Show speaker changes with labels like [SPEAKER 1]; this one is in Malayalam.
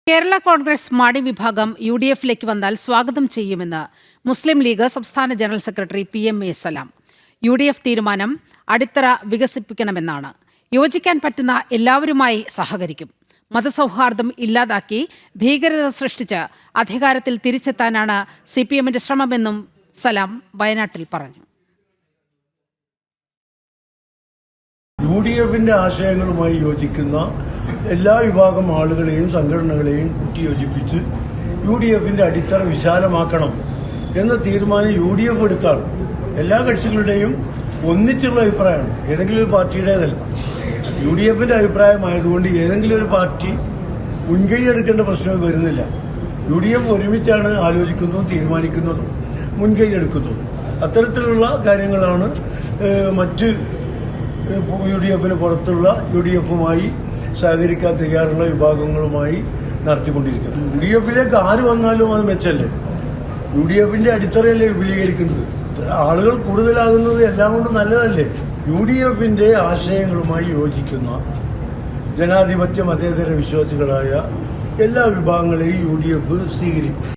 [SPEAKER 1] കേരള കോൺഗ്രസ് മാണി വിഭാഗം UDF-ലേക്ക് വന്നാൽ സ്വാഗതം ചെയ്യുമെന്ന് മുസ്ലിം ലീഗ് സംസ്ഥാന ജനറൽ സെക്രട്ടറി PMA സലാം. UDF തീരുമാനം അടിത്തറ വികസിപ്പിക്കണമെന്നാണ്. യോജിക്കാൻ പറ്റുന്ന എല്ലാവരുമായി സഹകരിക്കും. മതസൗഹാർദ്ദം ഇല്ലാതാക്കി ഭീകരത സൃഷ്ടിച്ച് അധികാരത്തിൽ തിരിച്ചെത്താനാണ് CPM-ന്റെ ശ്രമമെന്നും സലാം വയനാട്ടിൽ പറഞ്ഞു.
[SPEAKER 2] UDF-ന്റെ ആശയങ്ങളുമായി യോജിക്കുന്ന എല്ലാ വിഭാഗം ആളുകളെയും സംഘടനകളെയും കൂട്ടിയോജിപ്പിച്ച് UDF-ന്റെ അടിത്തറ വിശാലമാക്കണം എന്ന തീരുമാനം UDF എടുത്താണ്. എല്ലാ കക്ഷികളുടെയും ഒന്നിച്ചുള്ള അഭിപ്രായമാണ്, ഏതെങ്കിലും ഒരു പാർട്ടിയുടേതല്ല. UDF-ന്റെ അഭിപ്രായമായതുകൊണ്ട് ഏതെങ്കിലും ഒരു പാർട്ടി മുൻകൈ എടുക്കേണ്ട പ്രശ്നം വരുന്നില്ല. UDF ഒരുമിച്ചാണ് ആലോചിക്കുന്നതും തീരുമാനിക്കുന്നതും മുൻകൈ എടുക്കുന്നതും. അത്തരത്തിലുള്ള കാര്യങ്ങളാണ് മറ്റ് UDF-ന് പുറത്തുള്ള UDF-മായി സഹകരിക്കാൻ തയ്യാറുള്ള വിഭാഗങ്ങളുമായി നടത്തിക്കൊണ്ടിരിക്കുന്നത്. UDF-ലേക്ക് ആര് വന്നാലും അത് മെച്ചല്ലേ. UDF-ന്റെ അടിത്തറയല്ലേ വിപുലീകരിക്കുന്നത്. ആളുകൾ കൂടുതലാകുന്നത് എല്ലാം കൊണ്ടും നല്ലതല്ലേ. UDF-ന്റെ ആശയങ്ങളുമായി യോജിക്കുന്ന ജനാധിപത്യ മതേതര വിശ്വാസികളായ എല്ലാ വിഭാഗങ്ങളെയും UDF സ്വീകരിക്കും.